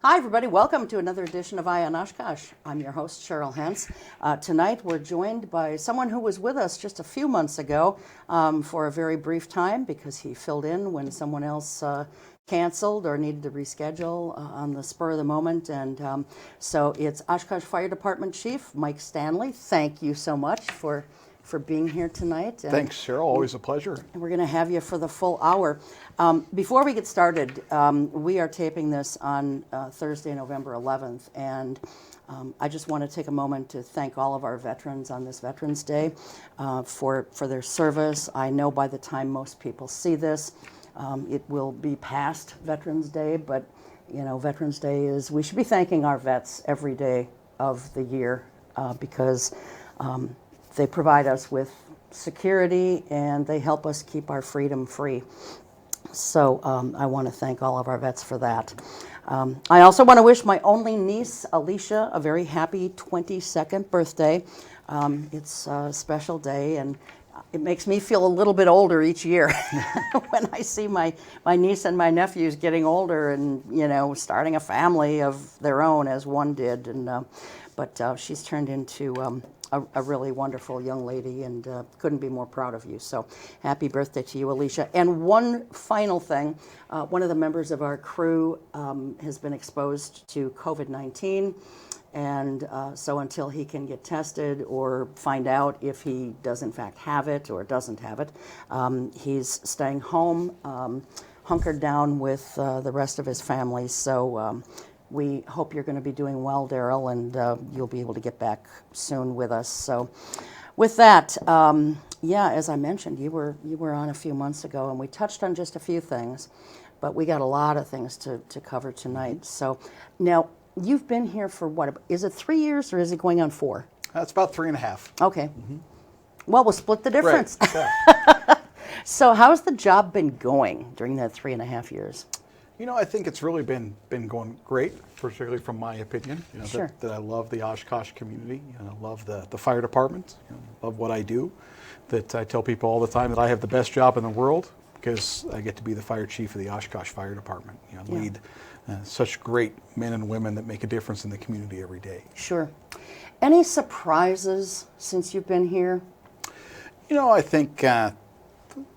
Hi, everybody. Welcome to another edition of Eye on Oshkosh. I'm your host, Cheryl Hentz. Tonight, we're joined by someone who was with us just a few months ago for a very brief time because he filled in when someone else canceled or needed to reschedule on the spur of the moment. And so it's Oshkosh Fire Department Chief Mike Stanley. Thank you so much for being here tonight. And thanks, Cheryl. Always a pleasure. we're going to have you for the full hour. Before we get started, we are taping this on Thursday, November 11th, and I just want to take a moment to thank all of our veterans on this Veterans Day for their service. I know by the time most people see this, it will be past Veterans Day, but you know, Veterans Day is, we should be thanking our vets every day of the year because they provide us with security and they help us keep our freedom free. So I want to thank all of our vets for that. I also want to wish my only niece, Alicia, a very happy 22nd birthday. It's a special day, and it makes me feel a little bit older each year when I see my niece and my nephews getting older and, you know, starting a family of their own as one did. And but she's turned into a really wonderful young lady, and couldn't be more proud of you. So happy birthday to you, Alicia. And one final thing, one of the members of our crew has been exposed to COVID-19, and so until he can get tested or find out if he does in fact have it or doesn't have it, he's staying home, hunkered down with the rest of his family. So we hope you're going to be doing well, Daryl, and you'll be able to get back soon with us. So with that, yeah, as I mentioned, you were on a few months ago, and we touched on just a few things, but we got a lot of things to cover tonight. So now, you've been here for what, is it 3 years, or is it going on 4? That's about 3.5. Okay. Well, we'll split the difference. Right. Yeah. So how's the job been going during that 3.5 years? You know, I think it's really been going great, particularly from my opinion. You know, Sure. that I love the Oshkosh community. You know, I love the fire department. You know, love what I do. That I tell people all the time that I have the best job in the world because I get to be the fire chief of the Oshkosh Fire Department. You know, lead such great men and women that make a difference in the community every day. Sure. Any surprises since you've been here? You know, I think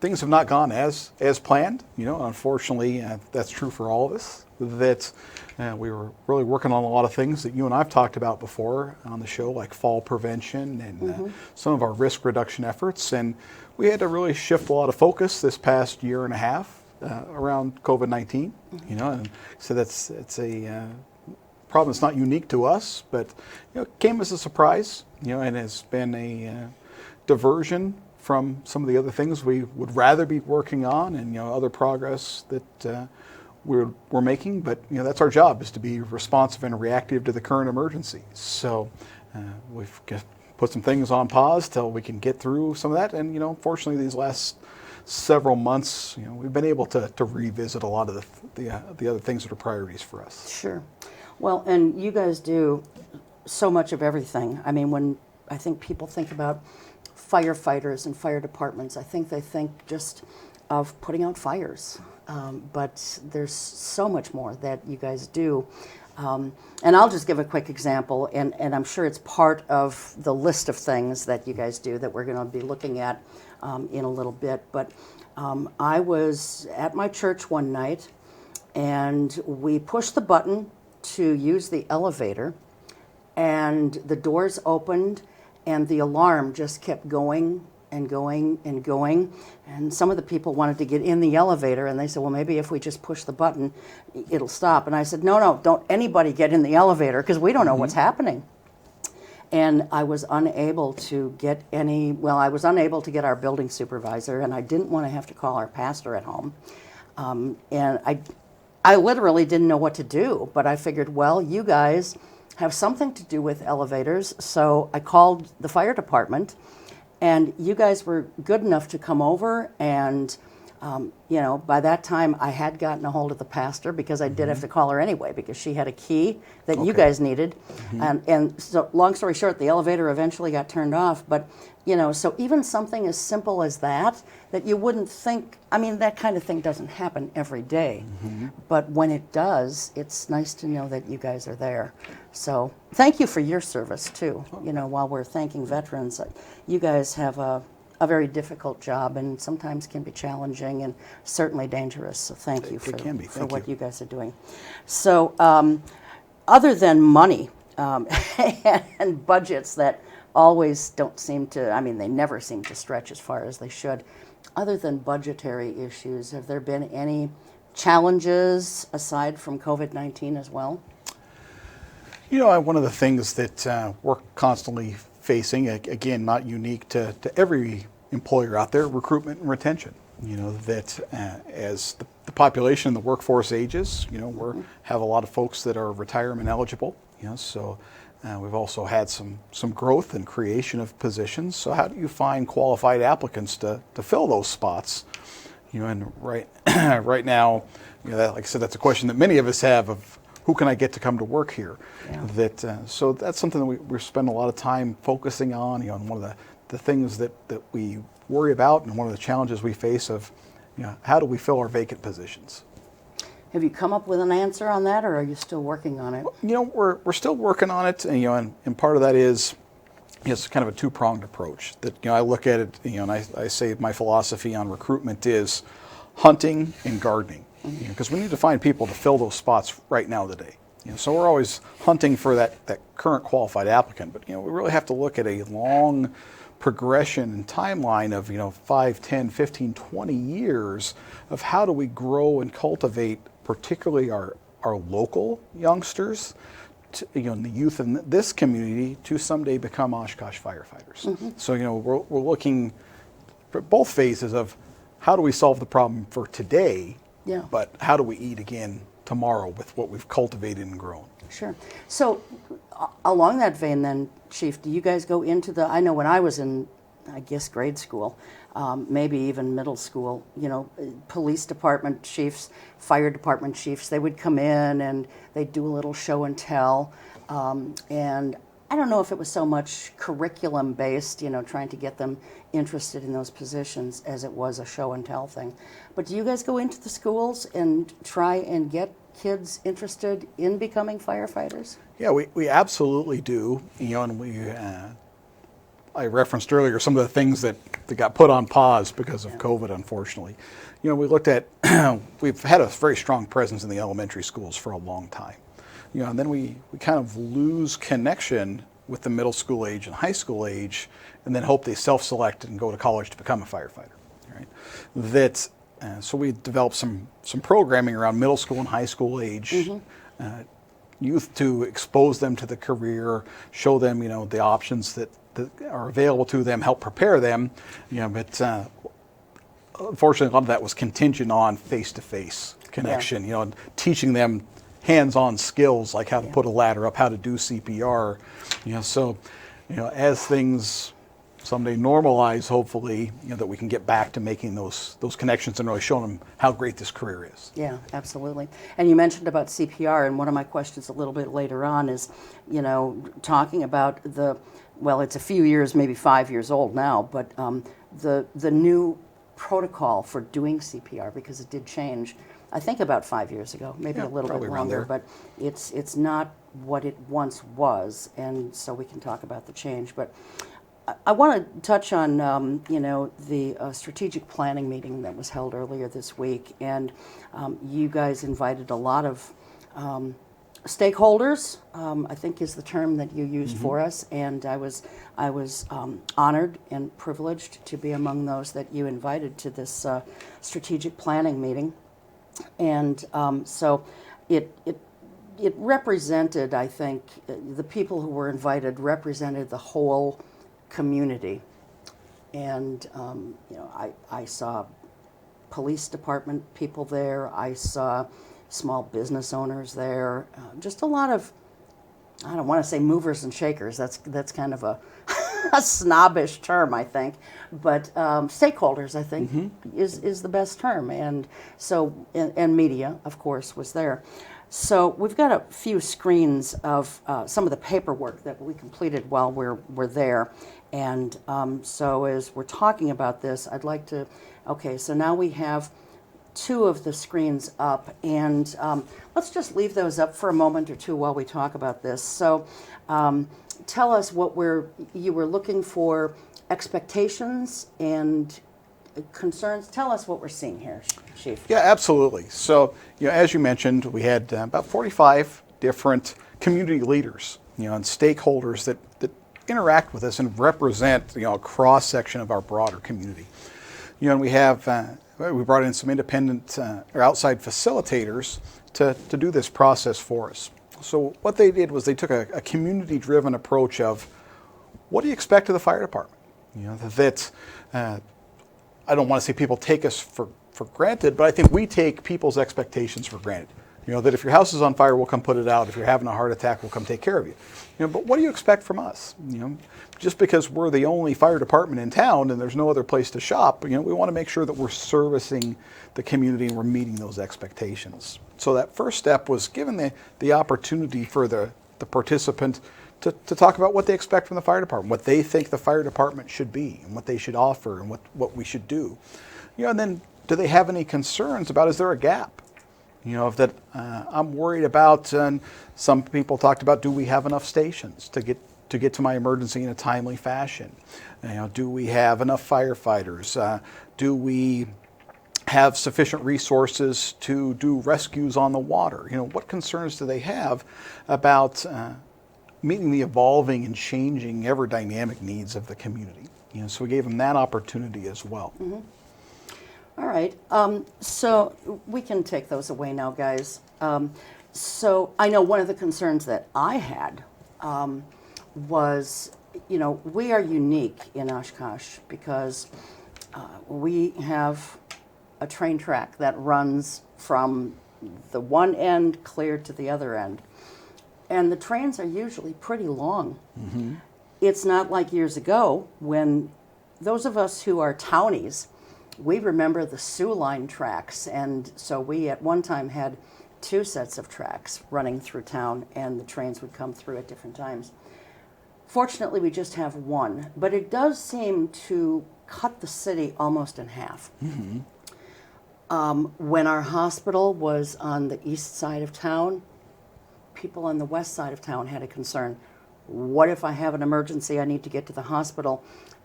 things have not gone as planned. You know, unfortunately, that's true for all of us. That we were really working on a lot of things that you and I've talked about before on the show, like fall prevention and some of our risk reduction efforts. And we had to really shift a lot of focus this past year and a half around COVID-19. You know, and so it's a problem that's not unique to us, but you know, it came as a surprise. You know, and has been a diversion from some of the other things we would rather be working on, and you know, other progress that we're making. But you know, that's our job, is to be responsive and reactive to the current emergency. So we've put some things on pause till we can get through some of that. And you know, fortunately, these last several months, you know, we've been able to revisit a lot of the other things that are priorities for us. Sure. Well, and you guys do so much of everything. I mean, when I think people think about firefighters and fire departments, I think they think just of putting out fires. But there's so much more that you guys do. And I'll just give a quick example, and I'm sure it's part of the list of things that you guys do that we're going to be looking at in a little bit. But I was at my church one night, and we pushed the button to use the elevator, and the doors opened, and the alarm just kept going and going and going. And some of the people wanted to get in the elevator, and they said, well, maybe if we just push the button, it'll stop. And I said, no, don't anybody get in the elevator, because we don't know what's happening. And I was unable to get I was unable to get our building supervisor, and I didn't want to have to call our pastor at home. And I literally didn't know what to do, but I figured, well, you guys have something to do with elevators. So I called the fire department, and you guys were good enough to come over and You know, by that time I had gotten a hold of the pastor, because I did have to call her anyway, because she had a key that you guys needed. And so long story short, the elevator eventually got turned off. But, you know, so even something as simple as that you wouldn't think, I mean, that kind of thing doesn't happen every day. But when it does, it's nice to know that you guys are there. So thank you for your service too. You know, while we're thanking veterans, you guys have a very difficult job, and sometimes can be challenging and certainly dangerous. So thank you for what you guys are doing. So other than money and budgets that always don't seem to, I mean, they never seem to stretch as far as they should, other than budgetary issues, have there been any challenges aside from COVID-19 as well? You know, one of the things that we're constantly facing, again, not unique to every employer out there, recruitment and retention. You know, that as the population and the workforce ages, you know, we have a lot of folks that are retirement eligible, you know, so we've also had some growth and creation of positions. So how do you find qualified applicants to fill those spots? You know, and right now, you know, like I said, that's a question that many of us have of, who can I get to come to work here? Yeah. So that's something that we spend a lot of time focusing on. You know, and one of the things that we worry about, and one of the challenges we face of, you know, how do we fill our vacant positions? Have you come up with an answer on that, or are you still working on it? You know, we're still working on it, and you know, and part of that is, it's kind of a two-pronged approach. That, you know, I look at it, you know, and I say my philosophy on recruitment is hunting and gardening. Because we need to find people to fill those spots right now today. You know, so we're always hunting for that current qualified applicant, but you know, we really have to look at a long progression and timeline of, you know, 5, 10, 15, 20 years of how do we grow and cultivate particularly our local youngsters, to, you know, the youth in this community to someday become Oshkosh firefighters. So, you know, we're looking for both phases of how do we solve the problem for today, but how do we eat again tomorrow with what we've cultivated and grown? Sure. So along that vein then, Chief, do you guys go into I know when I was in, I guess, grade school, maybe even middle school, you know, police department chiefs, fire department chiefs, they would come in and they'd do a little show and tell. And I don't know if it was so much curriculum based, you know, trying to get them interested in those positions as it was a show and tell thing. But do you guys go into the schools and try and get kids interested in becoming firefighters? Yeah, we absolutely do. You know, and I referenced earlier some of the things that got put on pause because of COVID, unfortunately. You know, we looked at, we've had a very strong presence in the elementary schools for a long time. You know, and then we kind of lose connection with the middle school age and high school age, and then hope they self-select and go to college to become a firefighter. Right? So we developed some programming around middle school and high school age youth to expose them to the career, show them, you know, the options that are available to them, help prepare them. You know, but unfortunately, a lot of that was contingent on face-to-face connection. You know, and teaching them hands-on skills like how to put a ladder up, how to do CPR. You know, so, you know, as things someday normalize, hopefully, you know, that we can get back to making those connections and really showing them how great this career is. Yeah, absolutely. And you mentioned about CPR, and one of my questions a little bit later on is, you know, talking about well, it's a few years, maybe 5 years old now, but the new protocol for doing CPR, because it did change, I think about 5 years ago, maybe a little bit longer, but it's not what it once was, and so we can talk about the change. But I want to touch on, you know, the strategic planning meeting that was held earlier this week, and you guys invited a lot of stakeholders, I think is the term that you used for us, and I was honored and privileged to be among those that you invited to this strategic planning meeting, and so it represented, I think, the people who were invited represented the whole community, and you know, I saw police department people there, I saw small business owners there, just a lot of, I don't want to say movers and shakers, that's kind of a a snobbish term, I think, but stakeholders, I think, is the best term. And so, and media, of course, was there. So we've got a few screens of some of the paperwork that we completed while we're there. And so as we're talking about this, I'd like to, okay, so now we have 2 of the screens up, and let's just leave those up for a moment or 2 while we talk about this. So tell us what you were looking for, expectations and concerns. Tell us what we're seeing here, Chief. Yeah, absolutely. So, as you mentioned, we had about 45 different community leaders, and stakeholders that interact with us and represent, a cross-section of our broader community. And we brought in some independent or outside facilitators to do this process for us. So what they did was they took a community-driven approach of, what do you expect of the fire department? I don't want to say people take us for granted, but I think we take people's expectations for granted. That if your house is on fire, we'll come put it out. If you're having a heart attack, we'll come take care of you. But what do you expect from us? Just because we're the only fire department in town and there's no other place to shop, we want to make sure that we're servicing the community and we're meeting those expectations. So that first step was given the opportunity for the participant to talk about what they expect from the fire department, what they think the fire department should be, and what they should offer, and what we should do. And then, do they have any concerns about, is there a gap? That I'm worried about, and some people talked about, do we have enough stations to get to my emergency in a timely fashion? Do we have enough firefighters? Do we have sufficient resources to do rescues on the water? What concerns do they have about meeting the evolving and changing, ever dynamic needs of the community? So we gave them that opportunity as well. Mm-hmm. All right, so we can take those away now, guys. So I know one of the concerns that I had was, we are unique in Oshkosh because we have a train track that runs from the one end clear to the other end. And the trains are usually pretty long. Mm-hmm. It's not like years ago when those of us who are townies, we remember the Sioux Line tracks, and so we at one time had 2 sets of tracks running through town, and the trains would come through at different times. Fortunately, we just have 1, but it does seem to cut the city almost in half. Mm-hmm. When our hospital was on the east side of town, people on the west side of town had a concern. What if I have an emergency, I need to get to the hospital,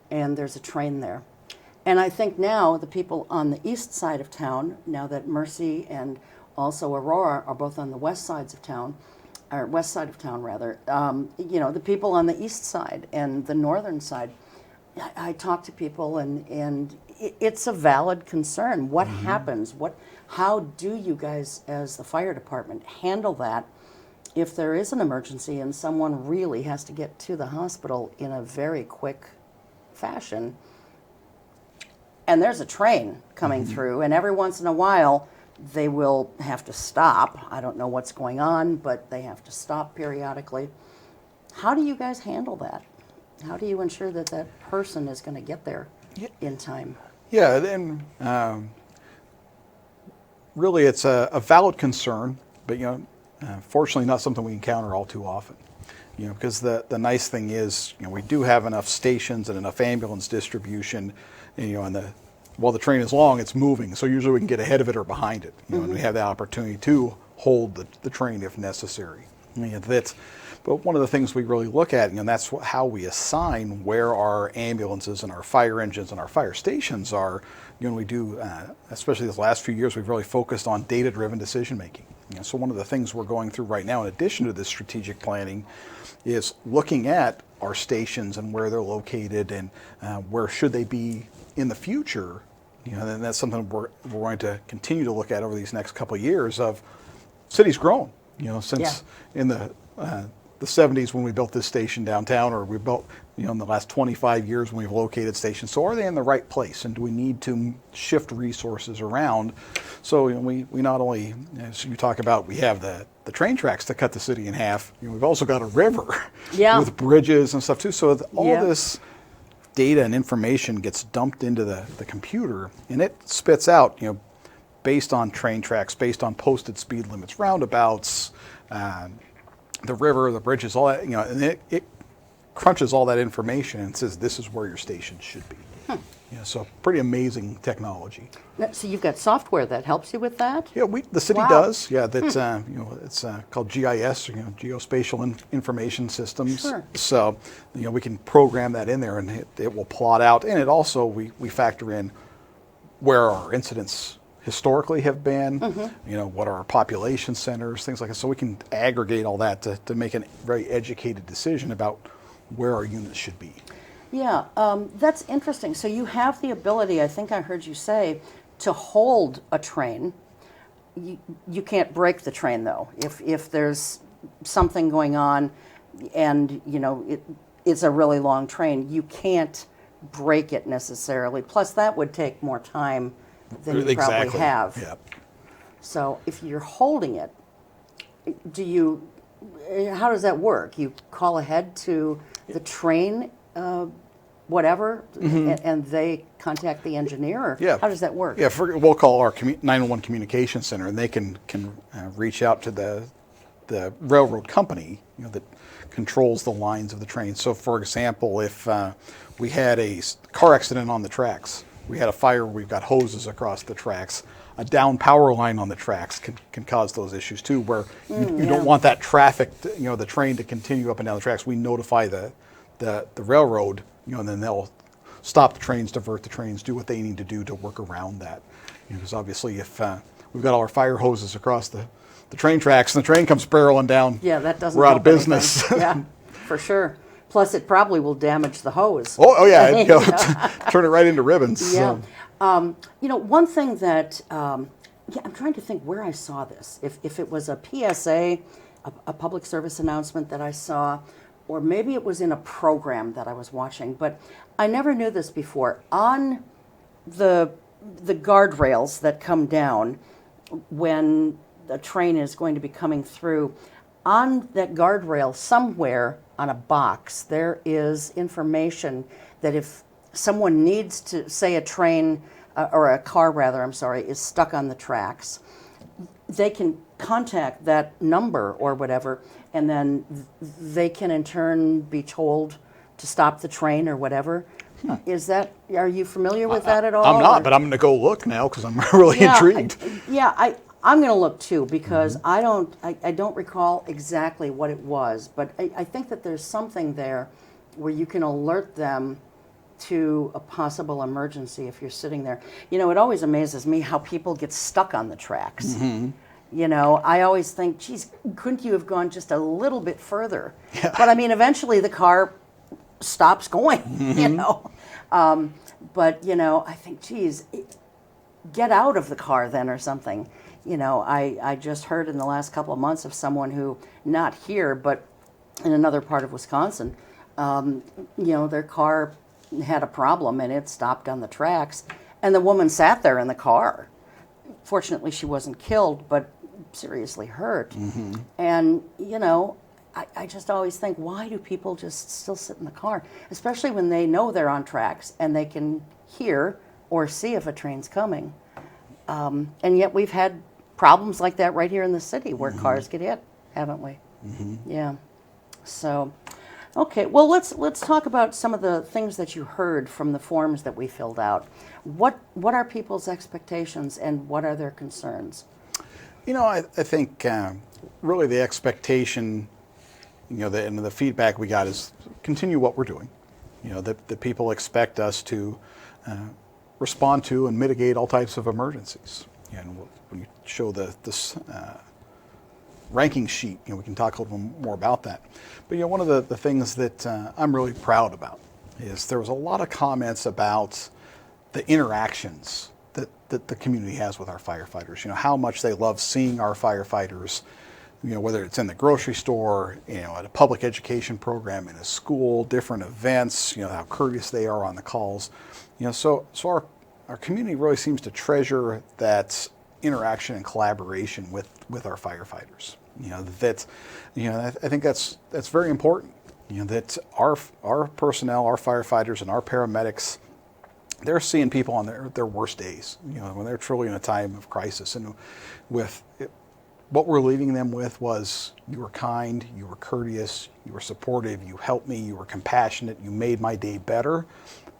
and there's a train there? And I think now the people on the east side of town, now that Mercy and also Aurora are both on the west sides of town, or west side of town rather, the people on the east side and the northern side, I talk to people and it's a valid concern. What happens? How do you guys as the fire department handle that if there is an emergency and someone really has to get to the hospital in a very quick fashion? And there's a train coming through, and every once in a while they will have to stop. I don't know what's going on, but they have to stop periodically. How do you guys handle that? How do you ensure that that person is going to get there in time? Yeah, and really it's a valid concern, but fortunately not something we encounter all too often. Because the nice thing is, we do have enough stations and enough ambulance distribution, and while the train is long, it's moving, so usually we can get ahead of it or behind it, and we have the opportunity to hold the train if necessary. But one of the things we really look at, that's how we assign where our ambulances and our fire engines and our fire stations are. We do, especially these last few years, we've really focused on data-driven decision making. So one of the things we're going through right now, in addition to this strategic planning, is looking at our stations and where they're located and where should they be in the future. And that's something we're going to continue to look at over these next couple of years. Of city's grown, since in the the 70s when we built this station downtown, or we built, in the last 25 years when we've located stations. So are they in the right place, and do we need to shift resources around? So we not only, as you talk about, we have the train tracks to cut the city in half. We've also got a river with bridges and stuff too. So all this data and information gets dumped into the computer, and it spits out, based on train tracks, based on posted speed limits, roundabouts, the river, the bridges, all that, and it crunches all that information and says this is where your station should be. So pretty amazing technology. So you've got software that helps you with that? Yeah, the city does. Yeah, that's it's called GIS, Geospatial Information Systems. Sure. So we can program that in there, and it will plot out. And it also we factor in where our incidents historically have been. What are our population centers, things like that. So we can aggregate all that to make a very educated decision about where our units should be. Yeah, that's interesting. So you have the ability, I think I heard you say, to hold a train. You can't break the train, though. If there's something going on and, it's a really long train, you can't break it necessarily. Plus, that would take more time than you probably have. Yeah. So if you're holding it, how does that work? You call ahead to the train whatever, and they contact the engineer? Or how does that work? Yeah, we'll call our 911 communication center, and they can reach out to the railroad company that controls the lines of the train. So, for example, if we had a car accident on the tracks, we had a fire, we've got hoses across the tracks, a down power line on the tracks can cause those issues too, where you don't want that traffic, the train to continue up and down the tracks. We notify the railroad, and then they'll stop the trains, divert the trains, do what they need to do to work around that. Because obviously if we've got all our fire hoses across the train tracks and the train comes barreling down, that doesn't we're out of help business. Yeah, for sure. Plus it probably will damage the hose. Oh yeah, turn it right into ribbons. Yeah. So. One thing that, I'm trying to think where I saw this. If it was a PSA, a public service announcement that I saw, or maybe it was in a program that I was watching, but I never knew this before. On the guardrails that come down when the train is going to be coming through, on that guardrail somewhere on a box, there is information that if someone needs to, say a train, or a car rather, is stuck on the tracks, they can contact that number or whatever, and then they can in turn be told to stop the train or whatever. Are you familiar with that at all? I'm not, but I'm going to go look now because I'm really intrigued. I'm going to look too, because I don't recall exactly what it was, but I think that there's something there where you can alert them to a possible emergency if you're sitting there. It always amazes me how people get stuck on the tracks. I always think, geez, couldn't you have gone just a little bit further? Yeah. But eventually the car stops going, But, I think, geez, get out of the car then or something. I just heard in the last couple of months of someone who, not here, but in another part of Wisconsin, their car had a problem and it stopped on the tracks, and the woman sat there in the car. Fortunately, she wasn't killed, but seriously hurt. And, I just always think, why do people just still sit in the car? Especially when they know they're on tracks and they can hear or see if a train's coming. And yet we've had problems like that right here in the city where cars get hit, haven't we? Yeah. So, okay, well, let's talk about some of the things that you heard from the forms that we filled out. What are people's expectations and what are their concerns? I think really the expectation, and the feedback we got is continue what we're doing. That people expect us to respond to and mitigate all types of emergencies. And when you show this ranking sheet, we can talk a little more about that. But one of the things that I'm really proud about is there was a lot of comments about the interactions that the community has with our firefighters. How much they love seeing our firefighters whether it's in the grocery store, at a public education program, in a school, different events, how courteous they are on the calls. So our community really seems to treasure that interaction and collaboration with our firefighters. I think that's very important. That our personnel, our firefighters, and our paramedics, they're seeing people on their worst days. When they're truly in a time of crisis, and what we're leaving them with was, you were kind, you were courteous, you were supportive, you helped me, you were compassionate, you made my day better.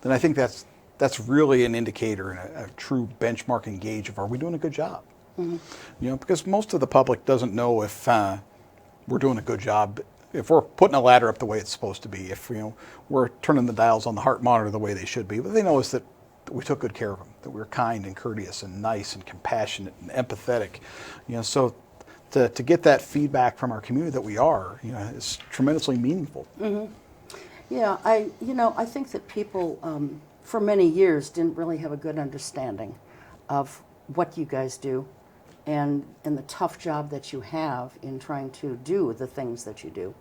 Then I think that's really an indicator and a true benchmarking gauge of, are we doing a good job? Mm-hmm. Because most of the public doesn't know if we're doing a good job, if we're putting a ladder up the way it's supposed to be, if we're turning the dials on the heart monitor the way they should be. But they know is that we took good care of them, that we were kind and courteous and nice and compassionate and empathetic. So to get that feedback from our community that we are, is tremendously meaningful. Mm-hmm. Yeah, I think that people for many years didn't really have a good understanding of what you guys do and the tough job that you have in trying to do the things that you do.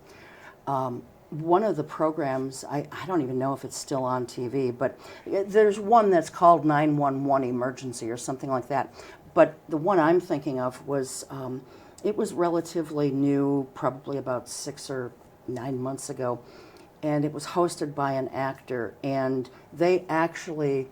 One of the programs, I don't even know if it's still on TV, but there's one that's called 911 Emergency or something like that. But the one I'm thinking of was, it was relatively new, probably about 6 or 9 months ago. And it was hosted by an actor, and they actually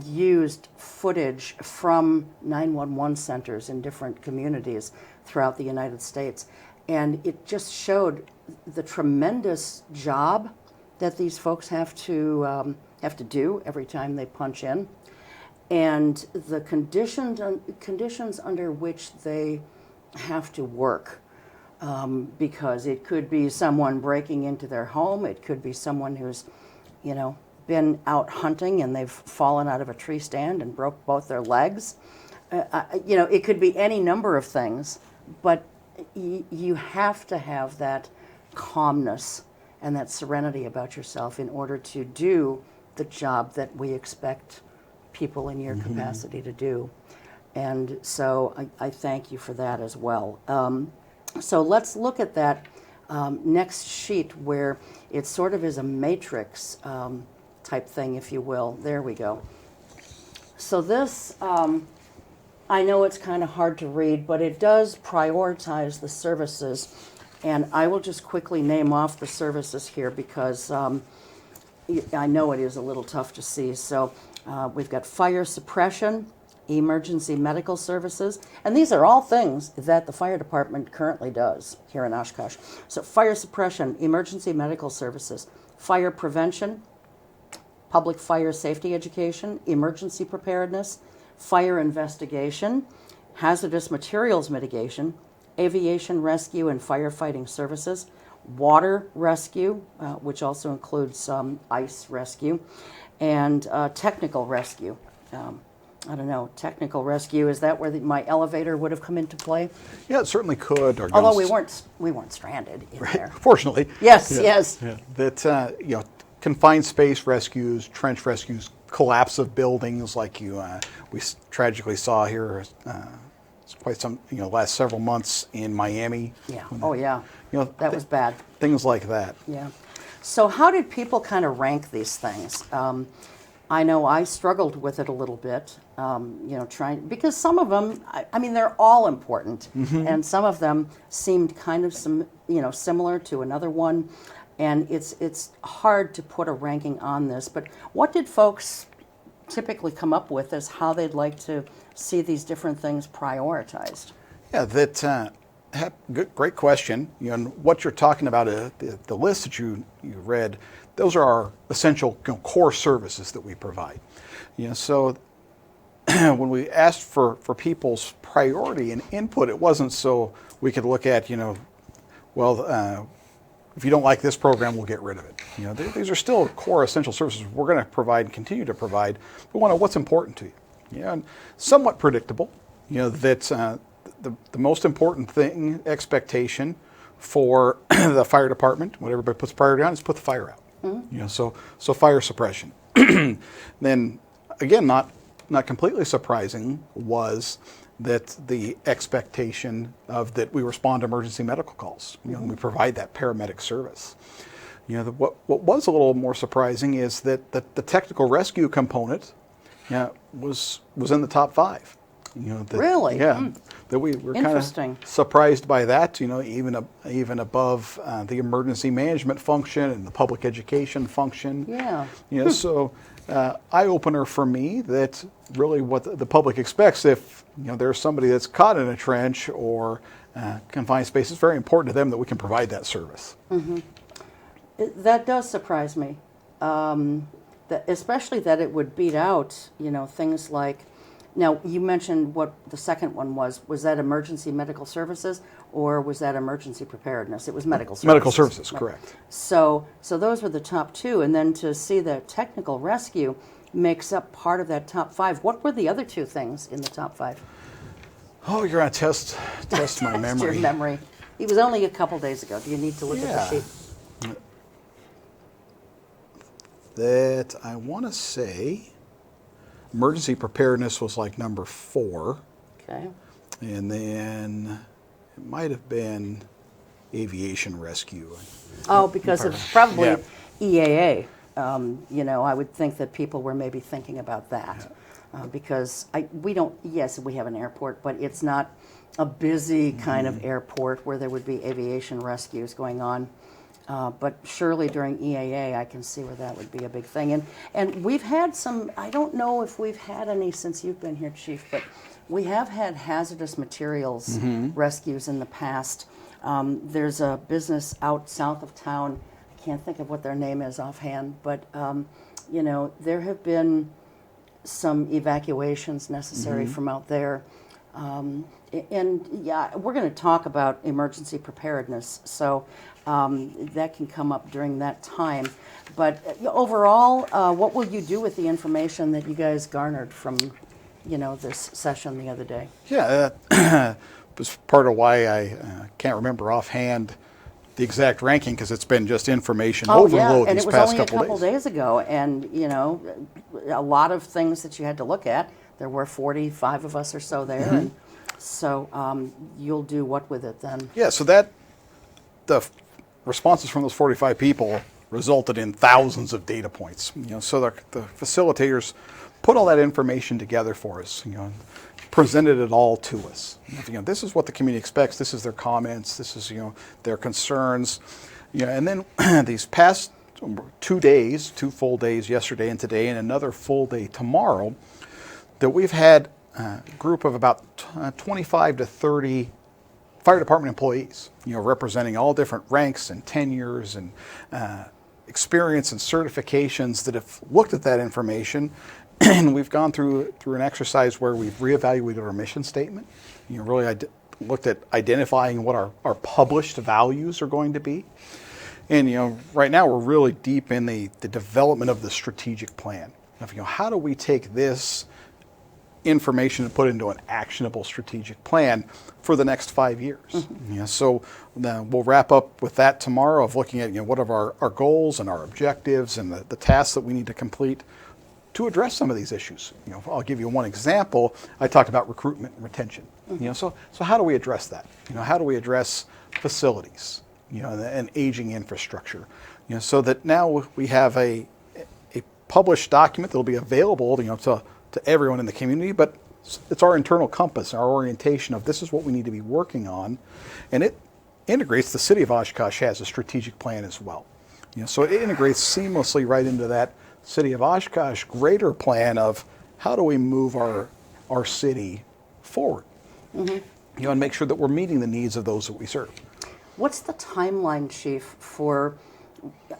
used footage from 911 centers in different communities throughout the United States. And it just showed the tremendous job that these folks have to do every time they punch in, and the conditions under which they have to work. Because it could be someone breaking into their home, it could be someone who's, been out hunting and they've fallen out of a tree stand and broke both their legs. It could be any number of things, but you have to have that calmness and that serenity about yourself in order to do the job that we expect people in your capacity to do. And so I thank you for that as well. So let's look at that next sheet where it sort of is a matrix type thing, if you will. There we go. So this, I know it's kind of hard to read, but it does prioritize the services. And I will just quickly name off the services here because I know it is a little tough to see. So we've got fire suppression, emergency medical services, and these are all things that the fire department currently does here in Oshkosh. So fire suppression, emergency medical services, fire prevention, public fire safety education, emergency preparedness, fire investigation, hazardous materials mitigation, aviation rescue and firefighting services, water rescue, which also includes ice rescue, and technical rescue. I don't know, technical rescue, is that where my elevator would have come into play? Yeah, it certainly could. Although we weren't stranded in there. Fortunately. Yes, yeah, yes. Yeah. That, confined space rescues, trench rescues, collapse of buildings like we tragically saw here it's quite some, last several months in Miami. Yeah, oh yeah, that was bad. Things like that. Yeah. So how did people kind of rank these things? I know I struggled with it a little bit, because some of them, I mean, they're all important, and some of them seemed kind of similar to another one, and it's hard to put a ranking on this. But what did folks typically come up with as how they'd like to see these different things prioritized? Yeah, great question. And what you're talking about, the list that you read, those are our essential core services that we provide. So when we asked for people's priority and input, it wasn't so we could look at, if you don't like this program, we'll get rid of it. These are still core essential services we're going to provide and continue to provide. We want to know what's important to you. And somewhat predictable. That the most important thing, expectation for the fire department, what everybody puts priority on, is put the fire out. So fire suppression. Then again, not completely surprising was that the expectation of that we respond to emergency medical calls. And we provide that paramedic service. What was a little more surprising is that the technical rescue component was in the top 5. Really? Yeah. That we were kind Interesting. of surprised by that. Even above the emergency management function and the public education function. Yeah. So eye opener for me that really what the public expects if there's somebody that's caught in a trench or confined space, it's very important to them that we can provide that service. That does surprise me, especially that it would beat out, things like. Now, you mentioned what the second one was. Was that emergency medical services or was that emergency preparedness? It was medical services. Medical services, correct. So those were the top 2. And then to see that technical rescue makes up part of that top 5. What were the other 2 things in the top 5? Oh, you're going to test my memory. Your memory. It was only a couple days ago. Do you need to look at the sheet? That I want to say emergency preparedness was like number 4. Okay. And then it might have been aviation rescue. Oh, because it's probably Yeah. EAA. I would think that people were maybe thinking about that. Because we have an airport, but it's not a busy kind of airport where there would be aviation rescues going on. But surely during EAA, I can see where that would be a big thing. And we've had some, I don't know if we've had any since you've been here, Chief, but we have had hazardous materials rescues in the past. There's a business out south of town. I can't think of what their name is offhand, but, there have been some evacuations necessary from out there. We're going to talk about emergency preparedness, so that can come up during that time. But overall, what will you do with the information that you guys garnered from, this session the other day? Yeah, that was part of why I can't remember offhand the exact ranking because it's been just information overload these past couple days. And it was only a couple days ago, and a lot of things that you had to look at. There were 45 of us or so there, and so you'll do what with it then? Yeah, so the responses from those 45 people resulted in thousands of data points. So the facilitators put all that information together for us. Presented it all to us. This is what the community expects. This is their comments. This is their concerns. And then these past 2 days, 2 full days, yesterday and today, and another full day tomorrow, that we've had a group of about 25 to 30 fire department employees, representing all different ranks and tenures and experience and certifications that have looked at that information. And we've gone through an exercise where we've reevaluated our mission statement. Really looked at identifying what our published values are going to be. And right now we're really deep in the development of the strategic plan. How do we take this information and put it into an actionable strategic plan for the next 5 years? So we'll wrap up with that tomorrow of looking at what are our goals and our objectives and the tasks that we need to complete to address some of these issues. I'll give you one example. I talked about recruitment and retention. So how do we address that? How do we address facilities? And aging infrastructure. So that now we have a published document that will be available, to everyone in the community. But it's our internal compass, our orientation of this is what we need to be working on, and it integrates. The city of Oshkosh has a strategic plan as well. So it integrates seamlessly right into that City of Oshkosh greater plan of how do we move our city forward, and make sure that we're meeting the needs of those that we serve. What's the timeline, Chief, for,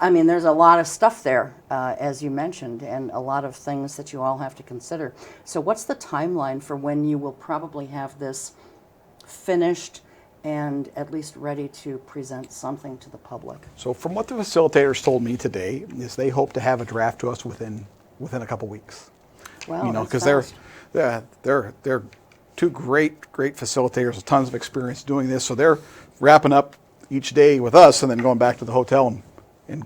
there's a lot of stuff there, as you mentioned, and a lot of things that you all have to consider. So what's the timeline for when you will probably have this finished and at least ready to present something to the public? So from what the facilitators told me today is they hope to have a draft to us within a couple weeks. Wow, because they're 2 great facilitators with tons of experience doing this. So they're wrapping up each day with us and then going back to the hotel and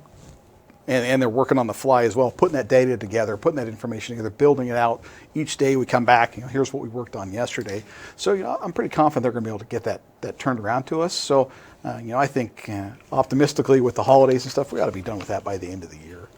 and they're working on the fly as well, putting that data together, putting that information together, building it out. Each day we come back, here's what we worked on yesterday. So, I'm pretty confident they're going to be able to get that turned around to us. So, I think optimistically with the holidays and stuff, we ought to be done with that by the end of the year.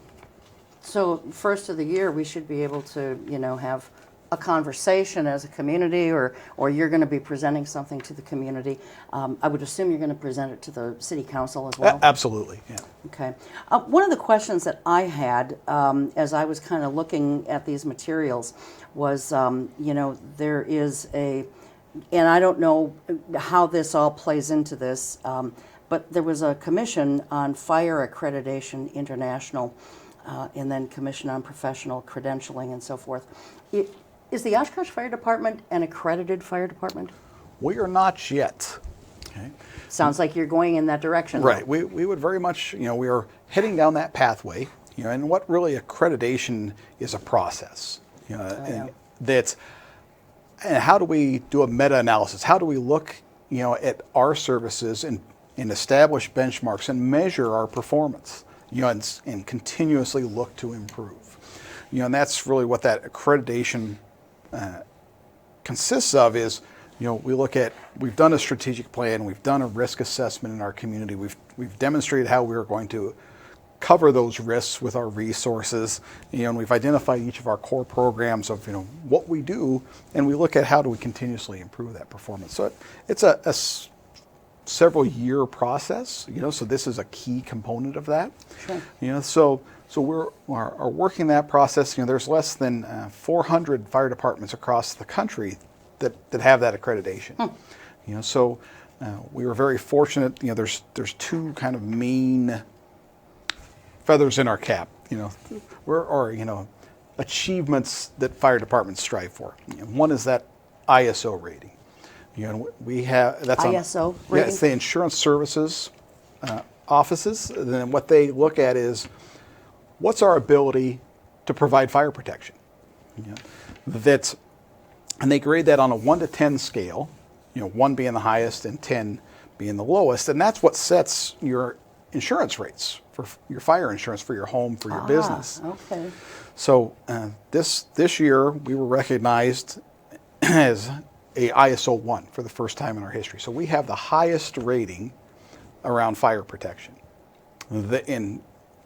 So first of the year, we should be able to, have a conversation as a community, or you're going to be presenting something to the community. I would assume you're going to present it to the city council as well. Absolutely, yeah. Okay. One of the questions that I had as I was kind of looking at these materials was, there is and I don't know how this all plays into this, but there was a commission on Fire Accreditation International, and then Commission on Professional Credentialing and so forth. Is the Oshkosh Fire Department an accredited fire department? We are not yet. Okay. Sounds like you're going in that direction. Right. We would very much, we are heading down that pathway. And what really accreditation is a process. And how do we do a meta-analysis? How do we look, at our services and establish benchmarks and measure our performance, and continuously look to improve. And that's really what that accreditation consists of is, we've done a strategic plan, we've done a risk assessment in our community, we've demonstrated how we're going to cover those risks with our resources, and we've identified each of our core programs of, what we do, and we look at how do we continuously improve that performance. So it's a several year process, so this is a key component of that. Sure. So we're working that process. There's less than 400 fire departments across the country that have that accreditation. So we were very fortunate. There's two kind of main feathers in our cap. Achievements that fire departments strive for. One is that ISO rating. We have that's ISO on, rating? Yeah, it's the insurance services offices. And then what they look at is what's our ability to provide fire protection. And they grade that on a 1 to 10 scale. 1 being the highest and 10 being the lowest, and that's what sets your insurance rates for your fire insurance for your home, for your business. Okay. So this year we were recognized as a ISO 1 for the first time in our history. So we have the highest rating around fire protection in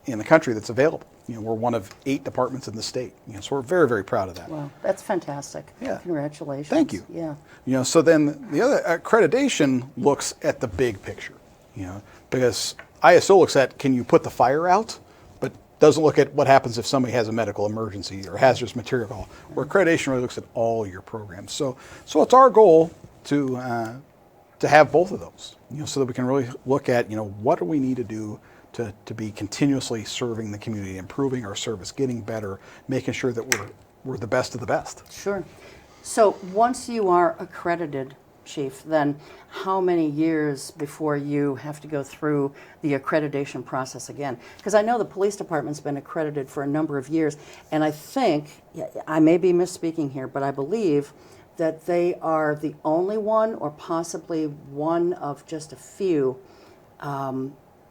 the country that's available. We're one of 8 departments in the state. So we're very, very proud of that. Wow, that's fantastic. Yeah. Congratulations. Thank you. Yeah. So then the other accreditation looks at the big picture. Because ISO looks at, can you put the fire out, but doesn't look at what happens if somebody has a medical emergency or hazardous material. Where accreditation really looks at all your programs. So it's our goal to have both of those, so that we can really look at, what do we need to do to be continuously serving the community, improving our service, getting better, making sure that we're the best of the best. Sure. So once you are accredited, Chief, then how many years before you have to go through the accreditation process again? Because I know the police department's been accredited for a number of years, and I think, I may be misspeaking here, but I believe that they are the only one, or possibly one of just a few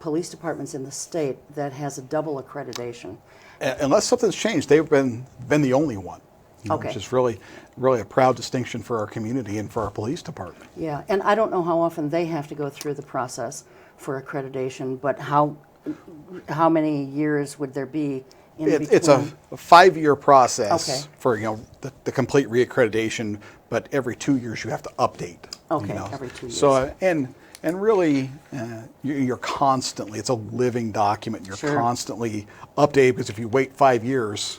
police departments in the state that has a double accreditation. Unless something's changed, they've been the only one. Okay. Which is really, really a proud distinction for our community and for our police department. Yeah, and I don't know how often they have to go through the process for accreditation, but how many years would there be in between? It's a 5-year process. Okay. For the complete reaccreditation, but every 2 years you have to update. Okay, every 2 years. So and really, you're constantly, it's a living document. You're Sure. constantly updated, because if you wait 5 years,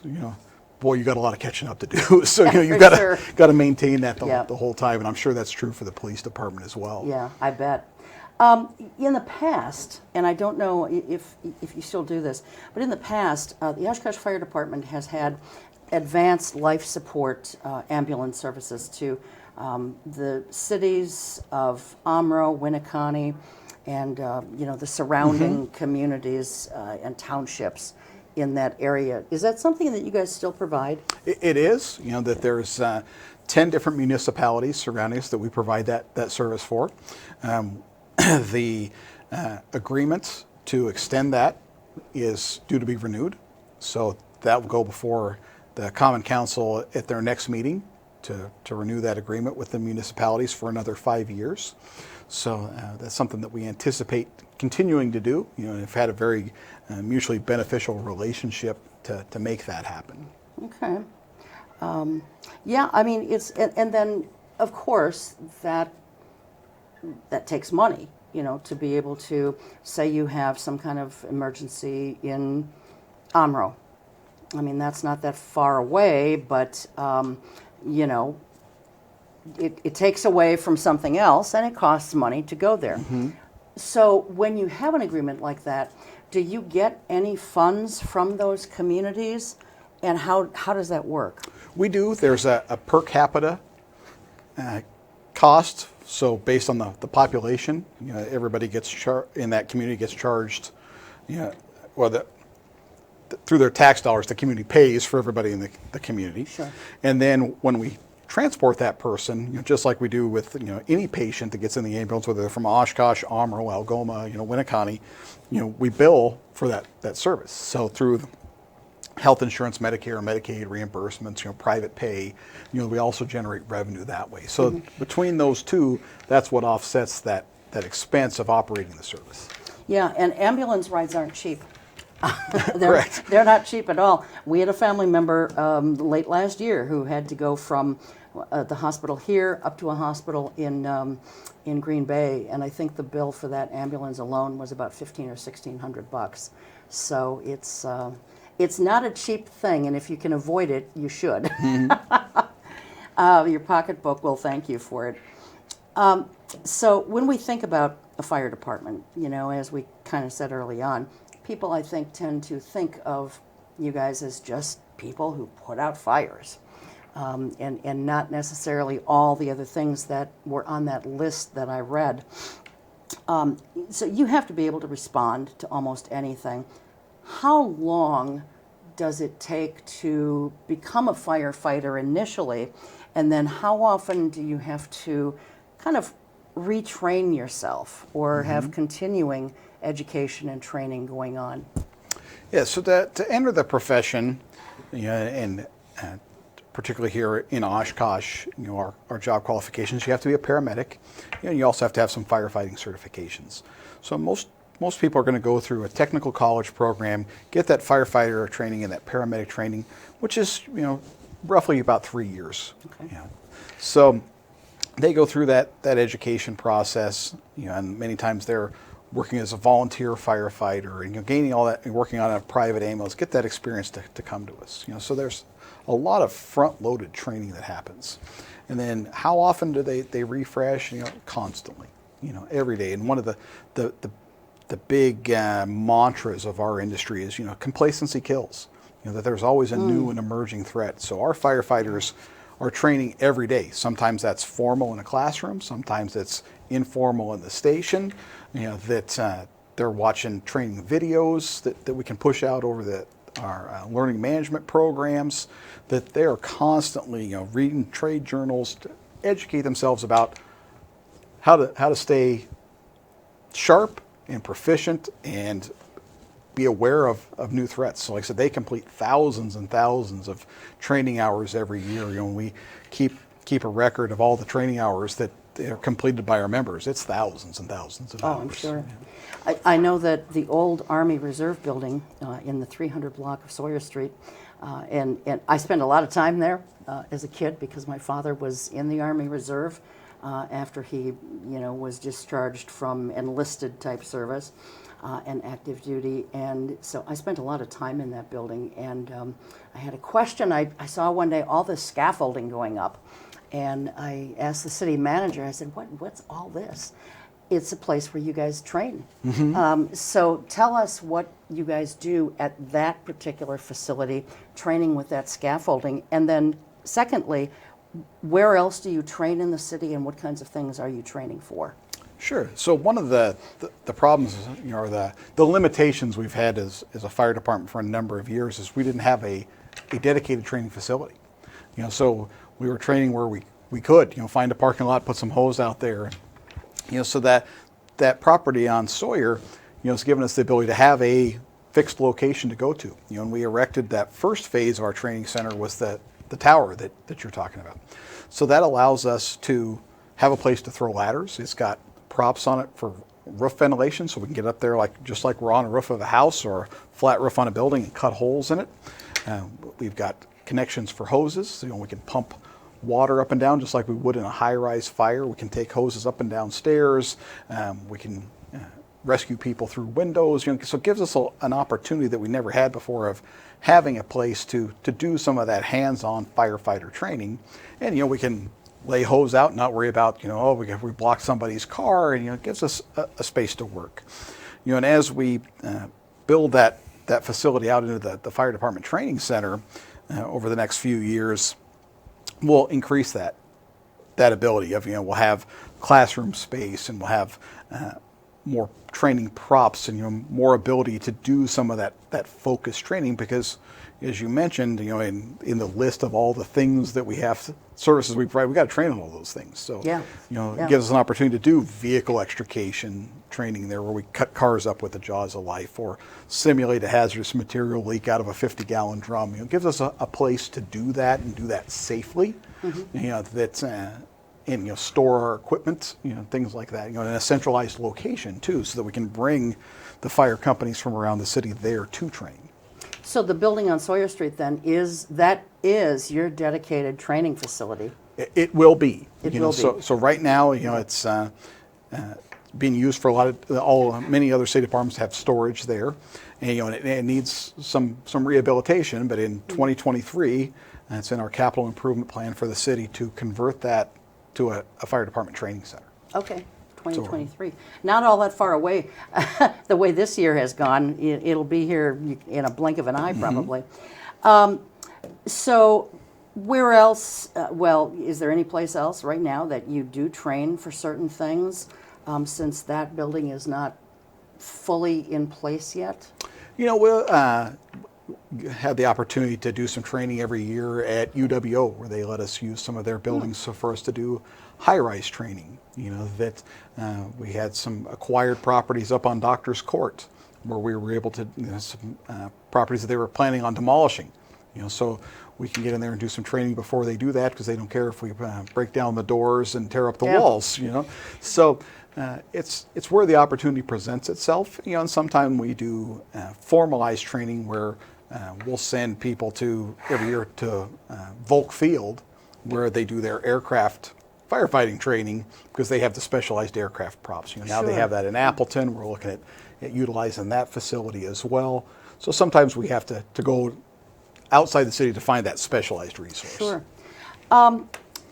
boy, you got a lot of catching up to do. So you've got to maintain that the whole time, and I'm sure that's true for the police department as well. Yeah, I bet. In the past, and I don't know if you still do this, but in the past, the Oshkosh Fire Department has had advanced life support ambulance services to the cities of Omro, Winneconne, and the surrounding communities and townships in that area. Is that something that you guys still provide? It is. That there's 10 different municipalities surrounding us that we provide that service for. The agreement to extend that is due to be renewed. So that will go before the Common Council at their next meeting to renew that agreement with the municipalities for another 5 years. So that's something that we anticipate continuing to do. You know, and have had a very mutually beneficial relationship to make that happen. Okay. Yeah, I mean, and then, of course, that takes money, you know, to be able to, say you have some kind of emergency in Omro. I mean, that's not that far away, but, you know, it takes away from something else, and it costs money to go there. Mm-hmm. So when you have an agreement like that, do you get any funds from those communities, and how does that work? We do. There's a per capita cost. So based on the population, you know, everybody gets in that community gets charged, you know, well, through their tax dollars, the community pays for everybody in the community. Sure. And then when we transport that person, you know, just like we do with, you know, any patient that gets in the ambulance, whether they're from Oshkosh, Omro, Algoma, you know, Winneconne, you know, we bill for that service. So through health insurance, Medicare, Medicaid reimbursements, you know, private pay, you know, we also generate revenue that way. So mm-hmm. between those two, that's what offsets that expense of operating the service. Yeah, and ambulance rides aren't cheap. Correct. They're not cheap at all. We had a family member late last year who had to go from the hospital here up to a hospital in Green Bay, and I think the bill for that ambulance alone was about $1,500 or $1,600. So it's not a cheap thing, and if you can avoid it, you should. Mm-hmm. Your pocketbook will thank you for it. So when we think about a fire department, you know, as we kind of said early on, people, I think, tend to think of you guys as just people who put out fires, and not necessarily all the other things that were on that list that I read. So you have to be able to respond to almost anything. How long does it take to become a firefighter initially, and then how often do you have to kind of retrain yourself or mm-hmm. have continuing education and training going on? Yeah, so to enter the profession, you know, and particularly here in Oshkosh, you know, our job qualifications, you have to be a paramedic. You know, you also have to have some firefighting certifications. So most people are going to go through a technical college program, get that firefighter training and that paramedic training, which is, you know, roughly about 3 years. Okay. You know. So they go through that education process, you know, and many times they're working as a volunteer firefighter and, you know, gaining all that and working on a private ambulance, get that experience to come to us. You know, so there's a lot of front-loaded training that happens. And then how often do they refresh? You know, constantly, you know, every day. And one of the big mantras of our industry is, you know, complacency kills. You know, that there's always a new and emerging threat. So our firefighters are training every day. Sometimes that's formal in a classroom. Sometimes it's informal in the station. You know, that they're watching training videos that we can push out over our learning management programs. That they are constantly, you know, reading trade journals to educate themselves about how to stay sharp and proficient and be aware of new threats. So like I said, they complete thousands and thousands of training hours every year. You know, we keep a record of all the training hours that are completed by our members. It's thousands and thousands of hours. Oh, I'm sure. Yeah. I know that the old Army Reserve building in the 300 block of Sawyer Street, and I spent a lot of time there as a kid because my father was in the Army Reserve after he, you know, was discharged from enlisted type service and active duty. And so I spent a lot of time in that building. And I had a question. I saw one day all this scaffolding going up. And I asked the city manager, I said, what's all this? It's a place where you guys train. Mm-hmm. So tell us what you guys do at that particular facility, training with that scaffolding. And then secondly, where else do you train in the city and what kinds of things are you training for? Sure. So one of the problems, you know, or the limitations we've had as a fire department for a number of years is we didn't have a dedicated training facility. You know, so we were training where we could, you know, find a parking lot, put some hose out there. You know, so that property on Sawyer, you know, has given us the ability to have a fixed location to go to. And we erected that first phase of our training center was the tower that you're talking about. So that allows us to have a place to throw ladders. It's got props on it for roof ventilation, so we can get up there just like we're on a roof of a house or a flat roof on a building and cut holes in it. We've got connections for hoses, so we can pump water up and down just like we would in a high-rise fire. We can take hoses up and down stairs. We can rescue people through windows. So it gives us an opportunity that we never had before of having a place to do some of that hands-on firefighter training. And we can lay hose out and not worry about we block somebody's car, and it gives us a space to work. And as we build that facility out into the fire department training center over the next few years, we'll increase that ability of we'll have classroom space, and we'll have more training props, and more ability to do some of that focused training, because as you mentioned, in the list of all the things that we have, services we provide, we got to train on all those things. So it gives us an opportunity to do vehicle extrication training there, where we cut cars up with the jaws of life, or simulate a hazardous material leak out of a 50-gallon drum. It gives us a place to do that, and do that safely. That's and store our equipment, things like that. In a centralized location too, so that we can bring the fire companies from around the city there to train. So the building on Sawyer Street then is your dedicated training facility? It will be. It will be. So right now, it's being used for many other state departments have storage there, and it needs some rehabilitation. But in 2023, it's in our capital improvement plan for the city to convert that to a fire department training center. Okay. 2023. Not all that far away. The way this year has gone, it'll be here in a blink of an eye, probably. So where else, is there any place else right now that you do train for certain things, since that building is not fully in place yet? We'll have the opportunity to do some training every year at UWO, where they let us use some of their buildings so for us to do high-rise training. That we had some acquired properties up on Doctors Court, where we were able to some properties that they were planning on demolishing. So we can get in there and do some training before they do that, because they don't care if we break down the doors and tear up the walls. So it's where the opportunity presents itself. And sometimes we do formalized training where we'll send people every year to Volk Field, where they do their aircraft firefighting training, because they have the specialized aircraft props. Now they have that in Appleton. We're looking at utilizing that facility as well. So sometimes we have to go outside the city to find that specialized resource. Sure.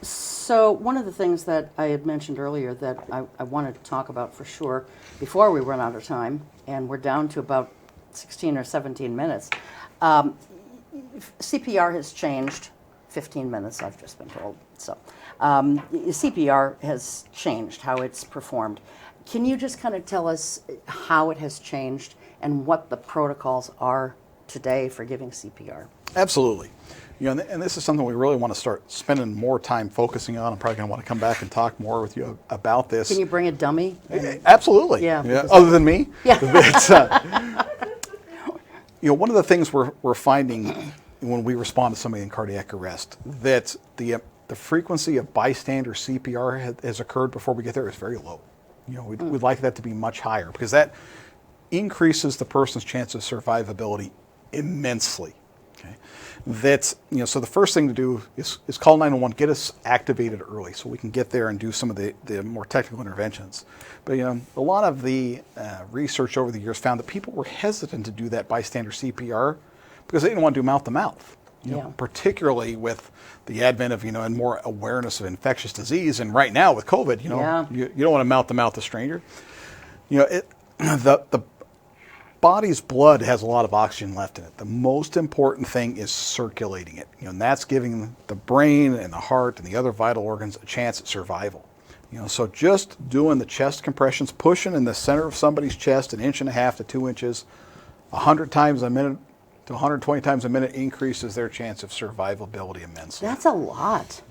So one of the things that I had mentioned earlier that I wanted to talk about for sure before we run out of time, and we're down to about 16 or 17 minutes, CPR has changed. 15 minutes, I've just been told. So CPR has changed how it's performed. Can you just kind of tell us how it has changed and what the protocols are today for giving CPR? Absolutely. And this is something we really want to start spending more time focusing on. I'm probably going to want to come back and talk more with you about this. Can you bring a dummy? Absolutely. Yeah. Other than me. Yeah. One of the things we're finding when we respond to somebody in cardiac arrest, that the frequency of bystander CPR has occurred before we get there is very low. We'd like that to be much higher, because that increases the person's chance of survivability immensely. Okay, so the first thing to do is call 911, get us activated early, so we can get there and do some of the more technical interventions. But a lot of the research over the years found that people were hesitant to do that bystander CPR because they didn't want to do mouth to mouth. Particularly with the advent of and more awareness of infectious disease, and right now with COVID, you don't want to mouth to mouth a stranger. The body's blood has a lot of oxygen left in it. The most important thing is circulating it, and that's giving the brain and the heart and the other vital organs a chance at survival. So just doing the chest compressions, pushing in the center of somebody's chest 1.5 to 2 inches, 100 times a minute to 120 times a minute increases their chance of survivability immensely. That's a lot.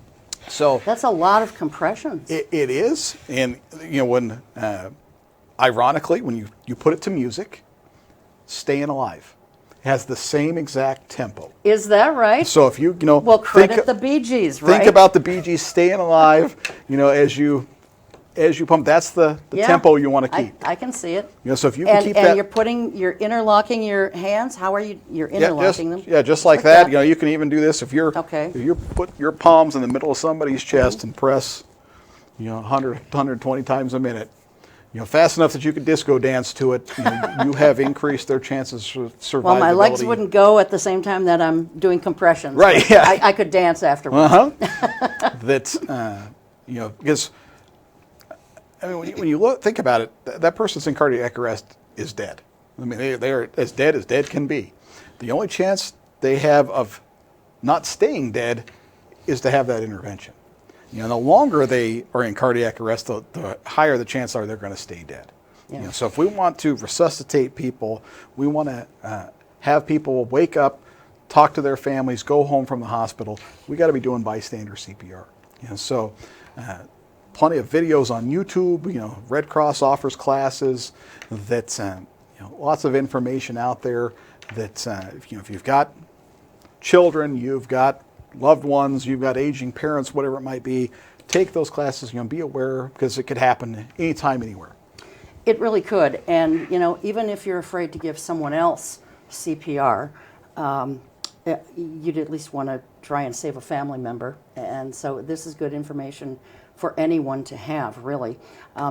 So that's a lot of compressions. It is, and when ironically, when you put it to music, Staying Alive. It has the same exact tempo. Is that right? So if you know, Well, credit the Bee Gees, right? think about the Bee Gees Staying Alive, as you pump, that's the tempo you want to keep. I can see it. So if you can keep that. And you're interlocking your hands. How are you're interlocking them? Yeah, just like that. You can even do this if Okay. if you put your palms in the middle of somebody's chest and press, 100, 120 times a minute. Fast enough that you could disco dance to it. You have increased their chances for survivability. Well, my legs wouldn't go at the same time that I'm doing compressions. Right. Yeah. I could dance afterwards. That's because. I mean, when you think about it, that person's in cardiac arrest is dead. I mean, they're as dead can be. The only chance they have of not staying dead is to have that intervention. The longer they are in cardiac arrest, the higher the chance are they're going to stay dead. Yeah. So if we want to resuscitate people, we want to have people wake up, talk to their families, go home from the hospital. We got to be doing bystander CPR. So. Plenty of videos on YouTube. Red Cross offers classes. That's lots of information out there. That if you've got children, you've got loved ones, you've got aging parents, whatever it might be, take those classes. Be aware because it could happen anytime, anywhere. It really could, and even if you're afraid to give someone else CPR, you'd at least want to try and save a family member. And so this is good information for anyone to have, really.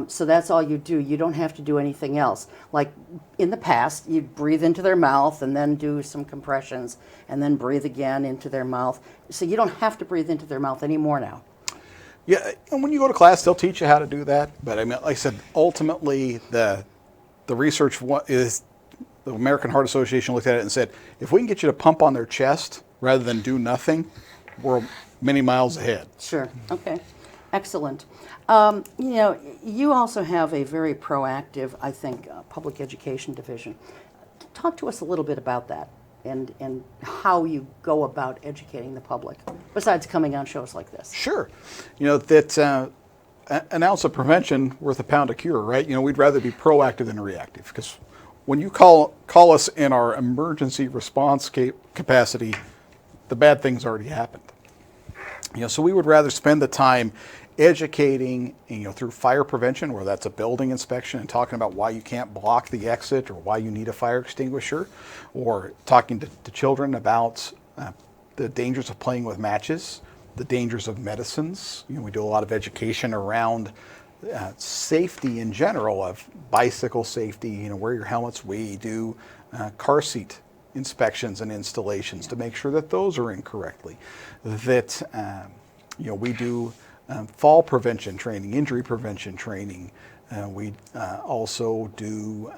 So that's all you do. You don't have to do anything else. Like in the past, you'd breathe into their mouth and then do some compressions and then breathe again into their mouth. So you don't have to breathe into their mouth anymore now. Yeah, and when you go to class, they'll teach you how to do that. But I mean, like I said, ultimately the research is the American Heart Association looked at it and said, if we can get you to pump on their chest rather than do nothing, we're many miles ahead. Sure. Okay. Excellent. You also have a very proactive, I think, public education division. Talk to us a little bit about that and how you go about educating the public, besides coming on shows like this. Sure. That an ounce of prevention worth a pound of cure, right? We'd rather be proactive than reactive because when you call us in our emergency response capacity, the bad thing's already happened. So we would rather spend the time educating, through fire prevention, where that's a building inspection and talking about why you can't block the exit or why you need a fire extinguisher, or talking to children about the dangers of playing with matches, the dangers of medicines. We do a lot of education around safety in general, of bicycle safety, wear your helmets. We do car seat inspections and installations to make sure that those are in correctly. That we do fall prevention training, injury prevention training. We also do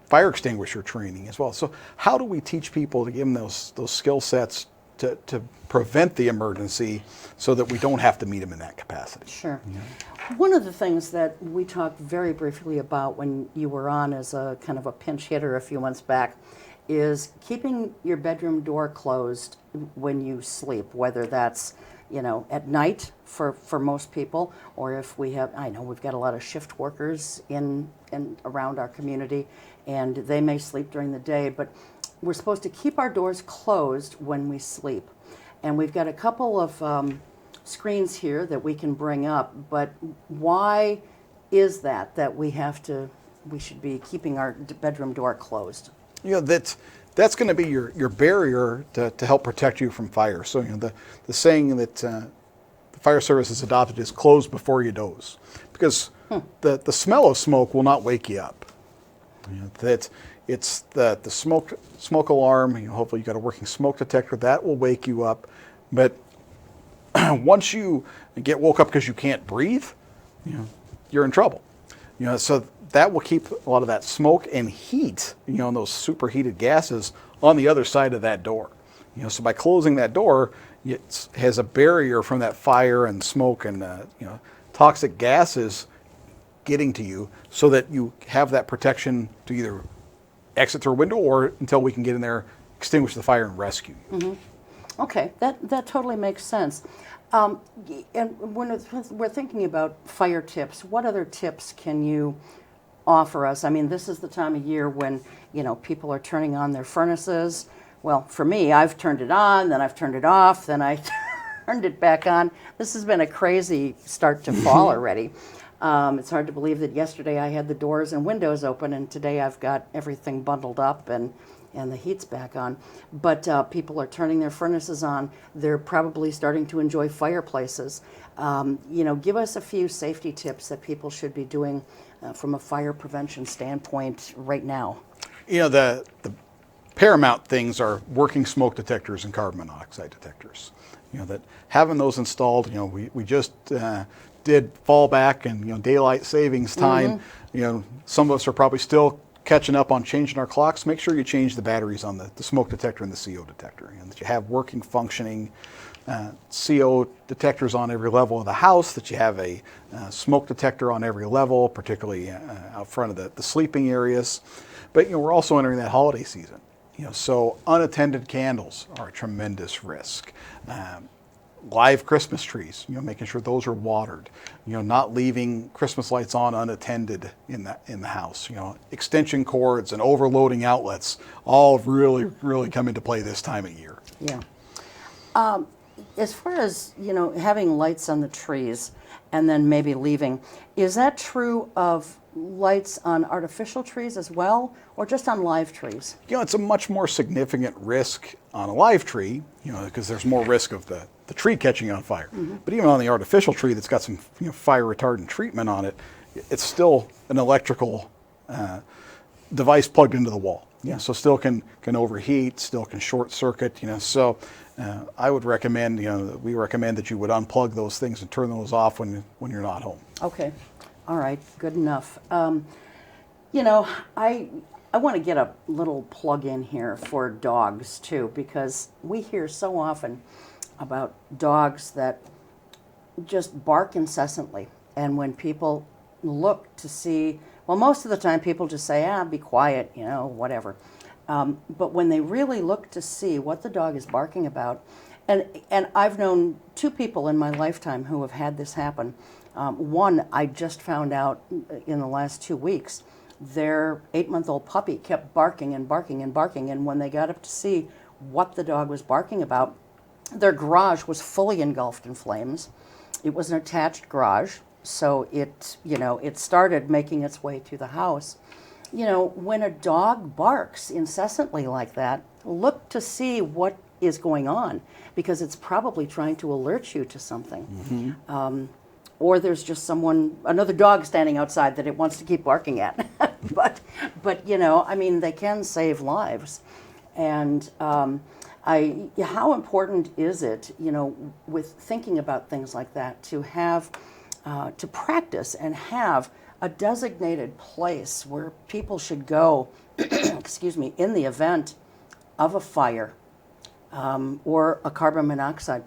fire extinguisher training as well. So how do we teach people to give them those skill sets to prevent the emergency so that we don't have to meet them in that capacity? Sure. One of the things that we talked very briefly about when you were on as a kind of a pinch hitter a few months back is keeping your bedroom door closed when you sleep, whether that's at night for most people, or if we've got a lot of shift workers in and around our community, and they may sleep during the day, but we're supposed to keep our doors closed when we sleep. And we've got a couple of screens here that we can bring up, but why is that we should be keeping our bedroom door closed? That's going to be your barrier to help protect you from fire. So the saying that the fire service has adopted is close before you doze, because the smell of smoke will not wake you up. That it's the smoke alarm. Hopefully you got a working smoke detector that will wake you up, but once you get woke up because you can't breathe, you're in trouble. So that will keep a lot of that smoke and heat, and those superheated gases on the other side of that door. So by closing that door, it has a barrier from that fire and smoke and toxic gases getting to you, so that you have that protection to either exit through a window or until we can get in there, extinguish the fire, and rescue you. Mm-hmm. Okay, that totally makes sense. And when we're thinking about fire tips, what other tips can you offer us. I mean, this is the time of year when, people are turning on their furnaces. Well, for me, I've turned it on, then I've turned it off, then I turned it back on. This has been a crazy start to fall already. It's hard to believe that yesterday I had the doors and windows open, and today I've got everything bundled up and the heat's back on. But people are turning their furnaces on. They're probably starting to enjoy fireplaces. Give us a few safety tips that people should be doing from a fire prevention standpoint right now. The paramount things are working smoke detectors and carbon monoxide detectors. That having those installed, we just did fallback and daylight savings time. Some of us are probably still catching up on changing our clocks. Make sure you change the batteries on the smoke detector and the CO detector, and that you have working, functioning CO detectors on every level of the house, that you have a smoke detector on every level, particularly out front of the sleeping areas. But we're also entering that holiday season. So unattended candles are a tremendous risk. Live Christmas trees, making sure those are watered. Not leaving Christmas lights on unattended in the house. Extension cords and overloading outlets all really, really come into play this time of year. Yeah. As far as having lights on the trees and then maybe leaving, is that true of lights on artificial trees as well, or just on live trees? It's a much more significant risk on a live tree, because there's more risk of the tree catching on fire. Mm-hmm. But even on the artificial tree that's got some fire retardant treatment on it, it's still an electrical device plugged into the wall. Yeah. So still can overheat, still can short circuit. So I would recommend, we recommend that you would unplug those things and turn those off when you're not home. Okay. All right. Good enough. I want to get a little plug in here for dogs too, because we hear so often about dogs that just bark incessantly. And when people look to see, well, most of the time people just say, be quiet, whatever. But when they really look to see what the dog is barking about, and I've known two people in my lifetime who have had this happen. One, I just found out in the last 2 weeks, their 8-month-old puppy kept barking and barking and barking, and when they got up to see what the dog was barking about, their garage was fully engulfed in flames. It was an attached garage, so it started making its way to the house. When a dog barks incessantly like that, look to see what is going on, because it's probably trying to alert you to something. Mm-hmm. Or there's just another dog standing outside that it wants to keep barking at. but they can save lives. And how important is it, with thinking about things like that, to have, to practice and have a designated place where people should go, in the event of a fire or a carbon monoxide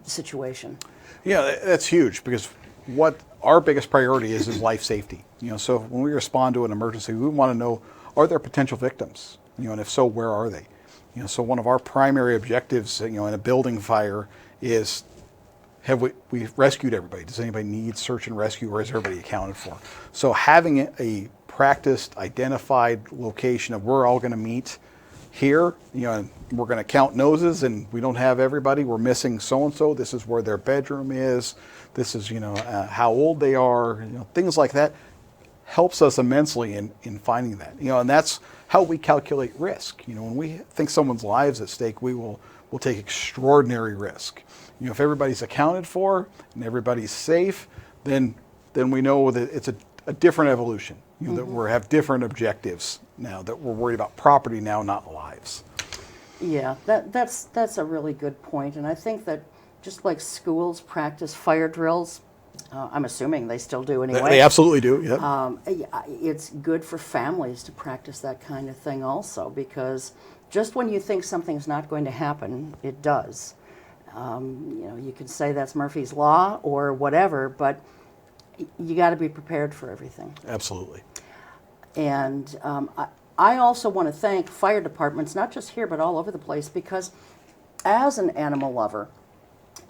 situation? Yeah, that's huge, because what our biggest priority is life safety. So when we respond to an emergency, we want to know, are there potential victims? And if so, where are they? So one of our primary objectives, in a building fire is, have we rescued everybody? Does anybody need search and rescue, or is everybody accounted for? So having a practiced, identified location of we're all going to meet here, and we're going to count noses, and we don't have everybody. We're missing so-and-so. This is where their bedroom is. This is, how old they are. Things like that helps us immensely in finding that. And that's how we calculate risk. When we think someone's lives at stake, we'll take extraordinary risk. If everybody's accounted for and everybody's safe, then we know that it's a different evolution. Mm-hmm. That we have different objectives now, that we're worried about property now, not lives. Yeah, that's a really good point. And I think that just like schools practice fire drills, I'm assuming they still do anyway. They absolutely do, yeah. It's good for families to practice that kind of thing also, because just when you think something's not going to happen, it does. You can say that's Murphy's Law or whatever, but you got to be prepared for everything. Absolutely. And I also want to thank fire departments, not just here, but all over the place, because as an animal lover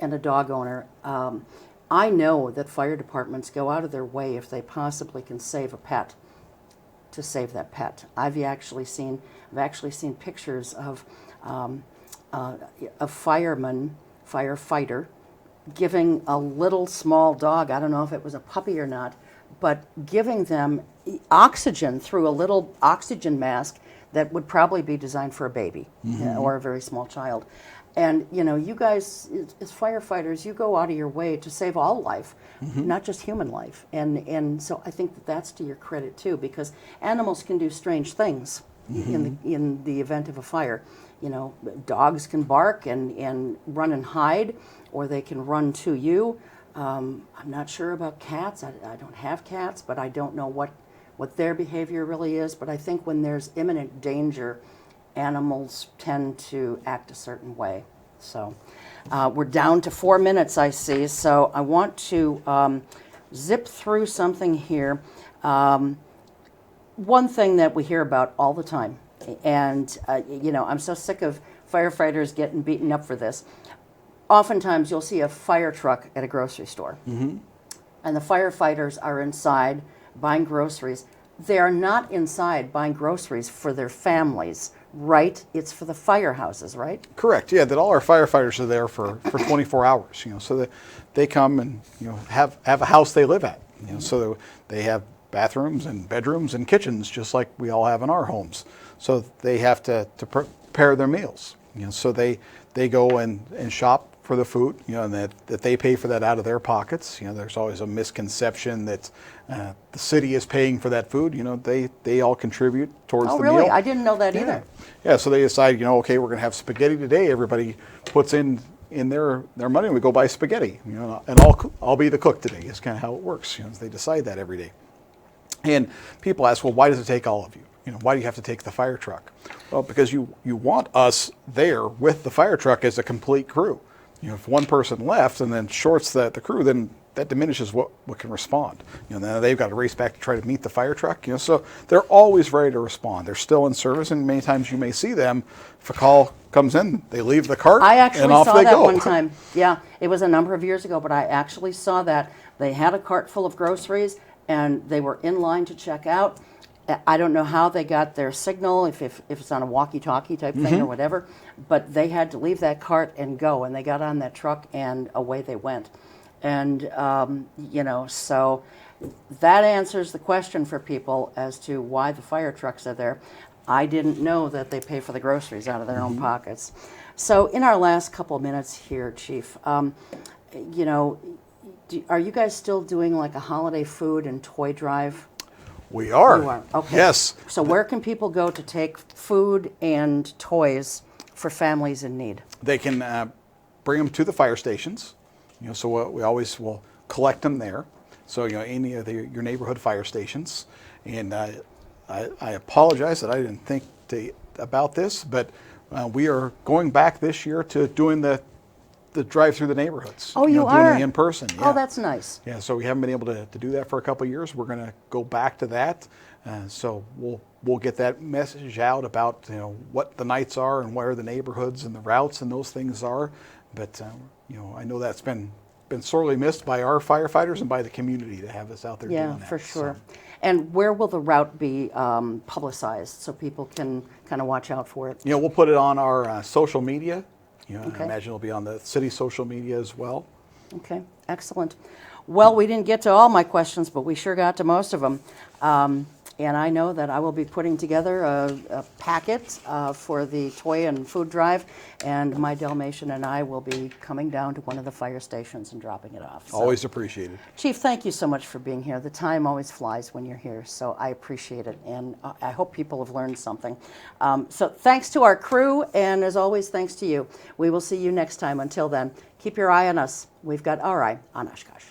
and a dog owner, I know that fire departments go out of their way if they possibly can save a pet. to save that pet. I've actually seen pictures of a fireman, firefighter, giving a little small dog, I don't know if it was a puppy or not, but giving them oxygen through a little oxygen mask that would probably be designed for a baby or a very small child. And, you know, you guys, as firefighters, you go out of your way to save all life, not just human life. And so I think that that's to your credit, too, because animals can do strange things in the event of a fire. You know, dogs can bark and run and hide, or they can run to you. I'm not sure about cats. I don't have cats, but I don't know what their behavior really is. But I think when there's imminent danger, animals tend to act a certain way. So we're down to 4 minutes, I see. So I want to zip through something here. One thing that we hear about all the time, and you know, I'm so sick of firefighters getting beaten up for this. Oftentimes you'll see a fire truck at a grocery store, and the firefighters are inside buying groceries. They are not inside buying groceries for their families, right? It's for the firehouses, right? Correct. Yeah, that all our firefighters are there for 24 hours. You know, so that they come and, you know, have a house they live at. You know, so they have bathrooms and bedrooms and kitchens just like we all have in our homes. So they have to prepare their meals. You know, so they go and shop for the food, you know, and that they pay for that out of their pockets. You know, there's always a misconception that the city is paying for that food. You know, they all contribute towards the meal. Oh, really? I didn't know that either. Yeah, so they decide, you know, okay, we're going to have spaghetti today. Everybody puts in their money, and we go buy spaghetti. You know, and I'll be the cook today. Is kind of how it works. You know, they decide that every day. And people ask, well, why does it take all of you? You know, why do you have to take the fire truck? Well, because you want us there with the fire truck as a complete crew. You know, if one person left and then shorts the crew, then that diminishes what can respond. You know, then they've got to race back to try to meet the fire truck. You know, so they're always ready to respond. They're still in service, and many times you may see them. If a call comes in, they leave the cart I actually and off saw they that go. one time. Yeah, it was a number of years ago, but I actually saw that. They had a cart full of groceries, and they were in line to check out. I don't know how they got their signal, if it's on a walkie-talkie type thing or whatever, but they had to leave that cart and go, and they got on that truck, and away they went. And, you know, so that answers the question for people as to why the fire trucks are there. I didn't know that they pay for the groceries out of their own pockets. So in our last couple of minutes here, Chief, you know, are you guys still doing like a holiday food and toy drive? We are. You are. Okay. Yes. So where can people go to take food and toys for families in need? They can bring them to the fire stations. You know, so we always will collect them there. So, you know, any of your neighborhood fire stations. And I apologize that I didn't think about this, but we are going back this year to doing the drive through the neighborhoods. Oh, you know, are? doing it in person. Yeah. Oh, that's nice. Yeah, so we haven't been able to do that for a couple of years. We're going to go back to that. So we'll get that message out about, you know, what the nights are and where the neighborhoods and the routes and those things are. But you know, I know that's been sorely missed by our firefighters and by the community to have us out there doing that. Yeah, for sure. So. And where will the route be publicized so people can kind of watch out for it? You know, we'll put it on our social media. You know, Okay. I imagine it'll be on the city social media as well. Okay, excellent. Well, we didn't get to all my questions, but we sure got to most of them. And I know that I will be putting together a packet for the toy and food drive, and my Dalmatian and I will be coming down to one of the fire stations and dropping it off. So, Always appreciated. Chief, thank you so much for being here. The time always flies when you're here, so I appreciate it, and I hope people have learned something. So thanks to our crew, and as always, thanks to you. We will see you next time. Until then, keep your eye on us. We've got our eye on Oshkosh.